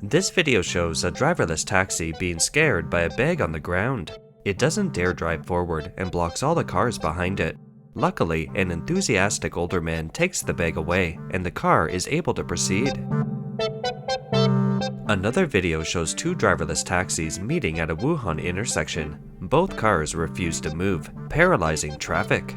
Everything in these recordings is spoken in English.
This video shows a driverless taxi being scared by a bag on the ground. It doesn't dare drive forward and blocks all the cars behind it. Luckily, an enthusiastic older man takes the bag away and the car is able to proceed. Another video shows two driverless taxis meeting at a Wuhan intersection. Both cars refuse to move, paralyzing traffic.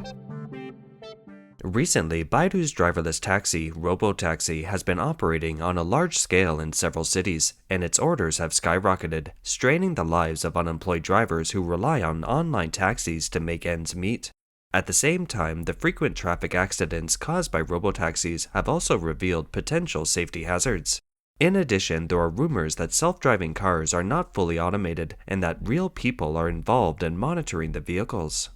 Recently, Baidu's driverless taxi, Robotaxi, has been operating on a large scale in several cities, and its orders have skyrocketed, straining the lives of unemployed drivers who rely on online taxis to make ends meet. At the same time, the frequent traffic accidents caused by robotaxis have also revealed potential safety hazards. In addition, there are rumors that self-driving cars are not fully automated and that real people are involved in monitoring the vehicles.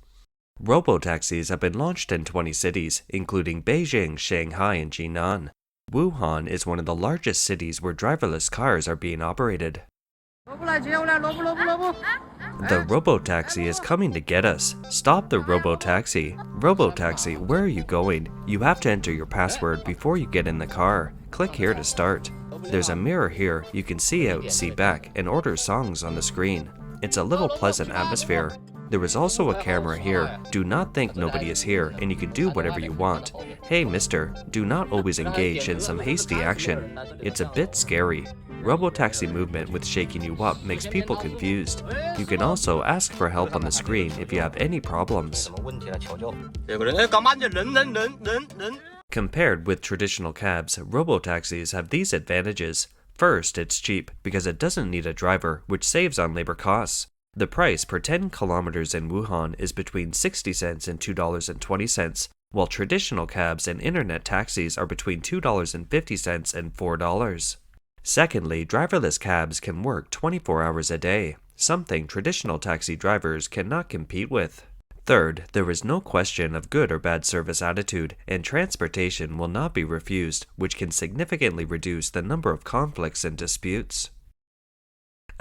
Robotaxis have been launched in 20 cities, including Beijing, Shanghai, and Jinan. Wuhan is one of the largest cities where driverless cars are being operated. The Robotaxi is coming to get us. Stop the Robotaxi. Robotaxi, where are you going? You have to enter your password before you get in the car. Click here to start. There's a mirror here. You can see out, see back, and order songs on the screen. It's a little pleasant atmosphere. There is also a camera here. Do not think nobody is here and you can do whatever you want. Hey mister, do not always engage in some hasty action. It's a bit scary. Robotaxi movement with shaking you up makes people confused. You can also ask for help on the screen if you have any problems. Compared with traditional cabs, robotaxis have these advantages. First, it's cheap because it doesn't need a driver, which saves on labor costs. The price per 10 kilometers in Wuhan is between 60 cents and $2.20, while traditional cabs and internet taxis are between $2.50 and $4. Secondly, driverless cabs can work 24 hours a day, something traditional taxi drivers cannot compete with. Third, there is no question of good or bad service attitude, and transportation will not be refused, which can significantly reduce the number of conflicts and disputes.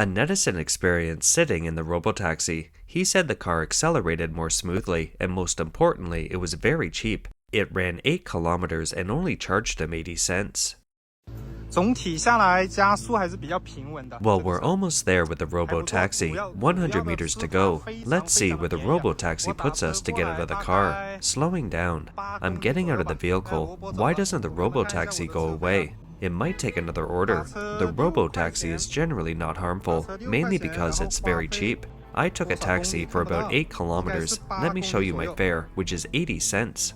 A netizen experienced sitting in the Robotaxi. He said the car accelerated more smoothly, and most importantly, it was very cheap. It ran 8 kilometers and only charged him 80 cents. Well, we're almost there with the Robotaxi. 100 meters to go. Let's see where the Robotaxi puts us to get out of the car. Slowing down. I'm getting out of the vehicle. Why doesn't the Robotaxi go away? It might take another order. The Robotaxi is generally not harmful, mainly because it's very cheap. I took a taxi for about 8 kilometers. Let me show you my fare, which is 80 cents.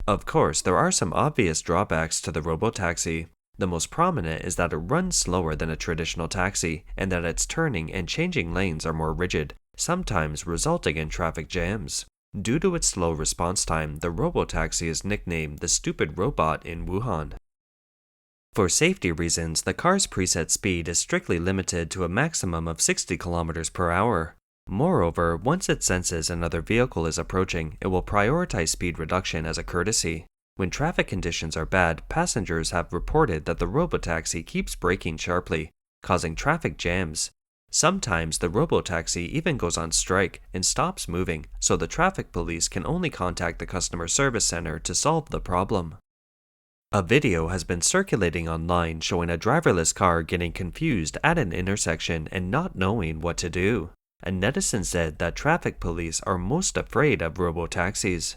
Of course, there are some obvious drawbacks to the Robotaxi. The most prominent is that it runs slower than a traditional taxi, and that its turning and changing lanes are more rigid, sometimes resulting in traffic jams. Due to its slow response time, the Robotaxi is nicknamed the stupid robot in Wuhan. For safety reasons, the car's preset speed is strictly limited to a maximum of 60 kilometers per hour. Moreover, once it senses another vehicle is approaching, it will prioritize speed reduction as a courtesy. When traffic conditions are bad, passengers have reported that the Robotaxi keeps braking sharply, causing traffic jams. Sometimes the Robotaxi even goes on strike and stops moving, so the traffic police can only contact the customer service center to solve the problem. A video has been circulating online showing a driverless car getting confused at an intersection and not knowing what to do. A netizen said that traffic police are most afraid of Robotaxis.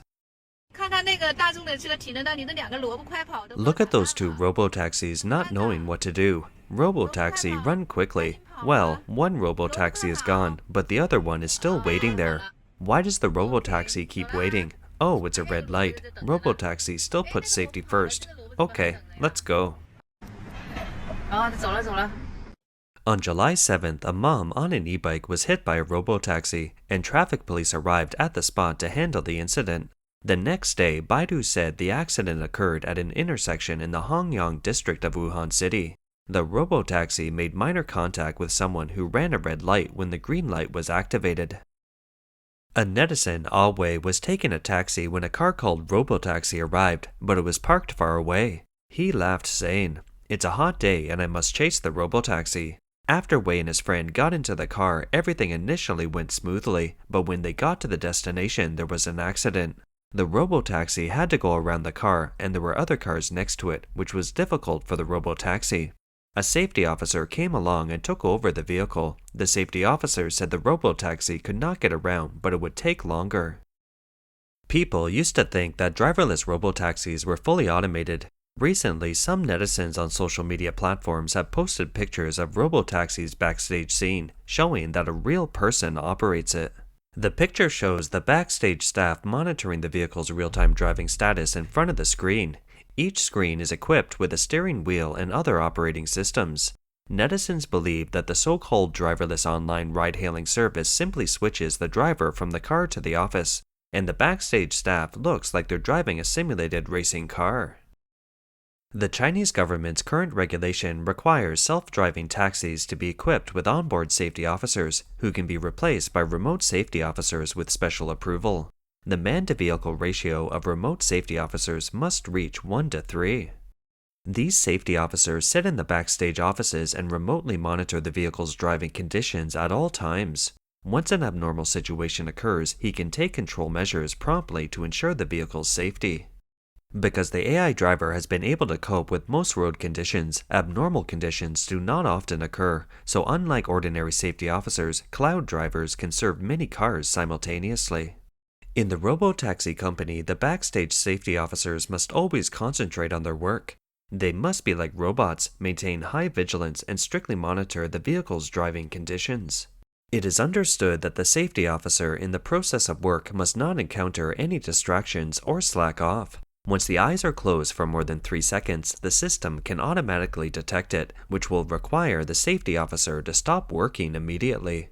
Look at those two Robotaxis not knowing what to do. Robotaxi, run quickly. Well, one Robotaxi is gone, but the other one is still waiting there. Why does the Robotaxi keep waiting? Oh, it's a red light. Robotaxi still puts safety first. Okay, let's go. On July 7th, a mom on an e-bike was hit by a Robotaxi, and traffic police arrived at the spot to handle the incident. The next day, Baidu said the accident occurred at an intersection in the Hongyang district of Wuhan City. The Robotaxi made minor contact with someone who ran a red light when the green light was activated. A netizen, Awei, was taking a taxi when a car called Robotaxi arrived, but it was parked far away. He laughed, saying, "It's a hot day and I must chase the Robotaxi." After Wei and his friend got into the car, everything initially went smoothly, but when they got to the destination, there was an accident. The Robotaxi had to go around the car, and there were other cars next to it, which was difficult for the Robotaxi. A safety officer came along and took over the vehicle. The safety officer said the Robotaxi could not get around, but it would take longer. People used to think that driverless Robotaxis were fully automated. Recently, some netizens on social media platforms have posted pictures of Robotaxi's backstage scene, showing that a real person operates it. The picture shows the backstage staff monitoring the vehicle's real-time driving status in front of the screen. Each screen is equipped with a steering wheel and other operating systems. Netizens believe that the so-called driverless online ride-hailing service simply switches the driver from the car to the office, and the backstage staff looks like they're driving a simulated racing car. The Chinese government's current regulation requires self-driving taxis to be equipped with onboard safety officers, who can be replaced by remote safety officers with special approval. The man-to-vehicle ratio of remote safety officers must reach 1 to 3. These safety officers sit in the backstage offices and remotely monitor the vehicle's driving conditions at all times. Once an abnormal situation occurs, he can take control measures promptly to ensure the vehicle's safety. Because the AI driver has been able to cope with most road conditions, abnormal conditions do not often occur, so unlike ordinary safety officers, cloud drivers can serve many cars simultaneously. In the Robotaxi company, the backstage safety officers must always concentrate on their work. They must be like robots, maintain high vigilance, and strictly monitor the vehicle's driving conditions. It is understood that the safety officer in the process of work must not encounter any distractions or slack off. Once the eyes are closed for more than 3 seconds, the system can automatically detect it, which will require the safety officer to stop working immediately.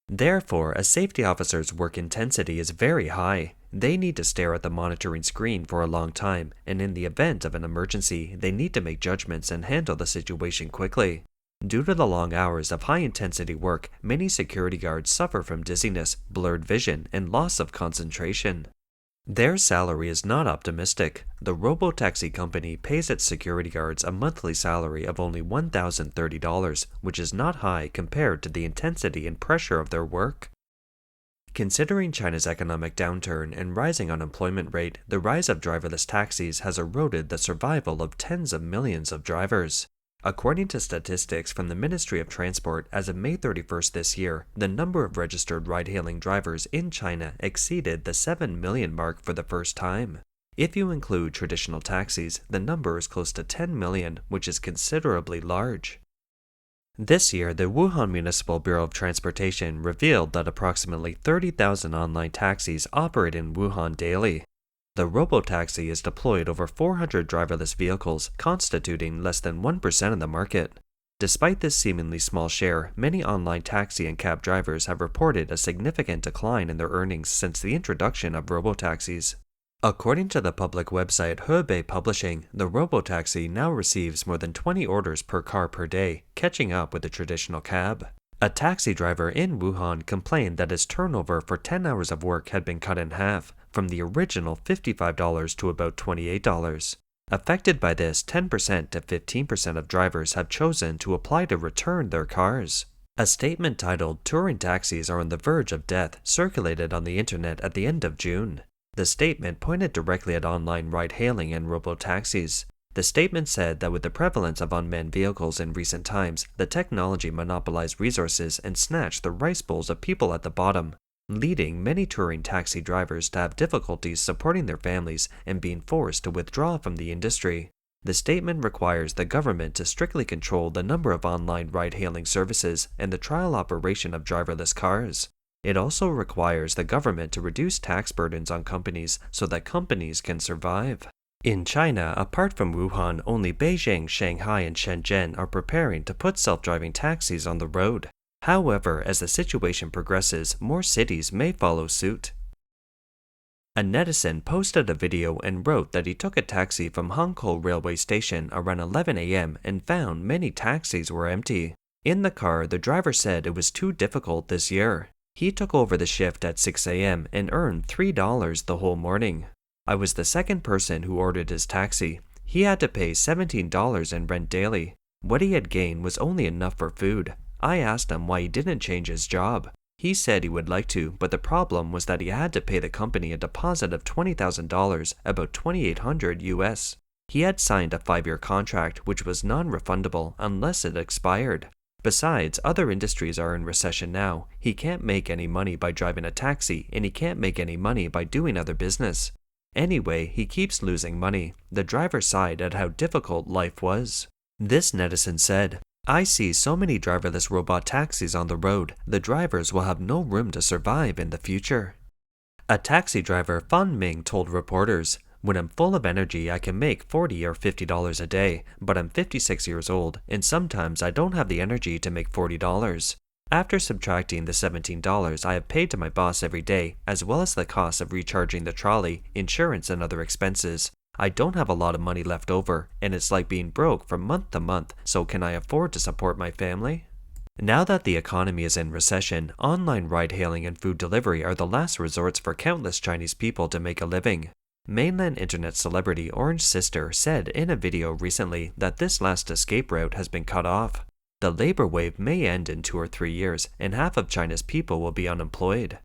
Therefore, a safety officer's work intensity is very high. They need to stare at the monitoring screen for a long time, and in the event of an emergency, they need to make judgments and handle the situation quickly. Due to the long hours of high-intensity work, many security guards suffer from dizziness, blurred vision, and loss of concentration. Their salary is not optimistic. The Robotaxi company pays its security guards a monthly salary of only $1,030, which is not high compared to the intensity and pressure of their work. Considering China's economic downturn and rising unemployment rate, the rise of driverless taxis has eroded the survival of tens of millions of drivers. According to statistics from the Ministry of Transport, as of May 31st this year, the number of registered ride-hailing drivers in China exceeded the 7 million mark for the first time. If you include traditional taxis, the number is close to 10 million, which is considerably large. This year, the Wuhan Municipal Bureau of Transportation revealed that approximately 30,000 online taxis operate in Wuhan daily. The Robotaxi is deployed over 400 driverless vehicles, constituting less than 1% of the market. Despite this seemingly small share, many online taxi and cab drivers have reported a significant decline in their earnings since the introduction of Robotaxis. According to the public website Hebei Publishing, the Robotaxi now receives more than 20 orders per car per day, catching up with the traditional cab. A taxi driver in Wuhan complained that his turnover for 10 hours of work had been cut in half, from the original $55 to about $28. Affected by this, 10% to 15% of drivers have chosen to apply to return their cars. A statement titled "Touring Taxis Are on the Verge of Death" circulated on the internet at the end of June. The statement pointed directly at online ride-hailing and robotaxis. The statement said that with the prevalence of unmanned vehicles in recent times, the technology monopolized resources and snatched the rice bowls of people at the bottom, leading many touring taxi drivers to have difficulties supporting their families and being forced to withdraw from the industry. The statement requires the government to strictly control the number of online ride-hailing services and the trial operation of driverless cars. It also requires the government to reduce tax burdens on companies so that companies can survive. In China, apart from Wuhan, only Beijing, Shanghai, and Shenzhen are preparing to put self-driving taxis on the road. However, as the situation progresses, more cities may follow suit. A netizen posted a video and wrote that he took a taxi from Hankou railway station around 11 a.m. and found many taxis were empty. In the car, the driver said it was too difficult this year. He took over the shift at 6 a.m. and earned $3 the whole morning. I was the second person who ordered his taxi. He had to pay $17 in rent daily. What he had gained was only enough for food. I asked him why he didn't change his job. He said he would like to, but the problem was that he had to pay the company a deposit of $20,000, about 2,800 US. He had signed a 5-year contract which was non-refundable unless it expired. Besides, other industries are in recession now. He can't make any money by driving a taxi, and he can't make any money by doing other business. Anyway, he keeps losing money. The driver sighed at how difficult life was. This netizen said, "I see so many driverless robot taxis on the road, the drivers will have no room to survive in the future." A taxi driver, Fan Ming, told reporters, "When I'm full of energy, I can make $40 or $50 a day, but I'm 56 years old, and sometimes I don't have the energy to make $40. After subtracting the $17 I have paid to my boss every day, as well as the cost of recharging the trolley, insurance, and other expenses, I don't have a lot of money left over, and it's like being broke from month to month, so can I afford to support my family?" Now that the economy is in recession, online ride-hailing and food delivery are the last resorts for countless Chinese people to make a living. Mainland internet celebrity Orange Sister said in a video recently that this last escape route has been cut off. The labor wave may end in 2 or 3 years, and half of China's people will be unemployed.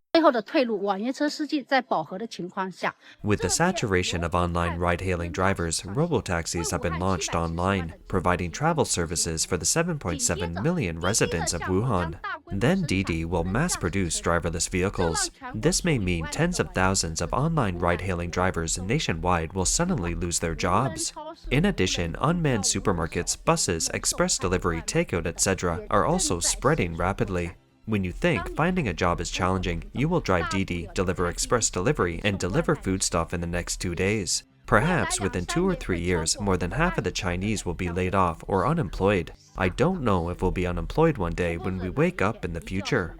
With the saturation of online ride-hailing drivers, robotaxis have been launched online, providing travel services for the 7.7 million residents of Wuhan. Then Didi will mass-produce driverless vehicles. This may mean tens of thousands of online ride-hailing drivers nationwide will suddenly lose their jobs. In addition, unmanned supermarkets, buses, express delivery, takeout, etc. are also spreading rapidly. When you think finding a job is challenging, you will drive Didi, deliver express delivery, and deliver foodstuff in the next 2 days. Perhaps within 2 or 3 years, more than half of the Chinese will be laid off or unemployed. I don't know if we'll be unemployed one day when we wake up in the future.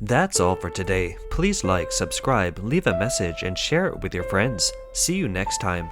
That's all for today. Please like, subscribe, leave a message, and share it with your friends. See you next time.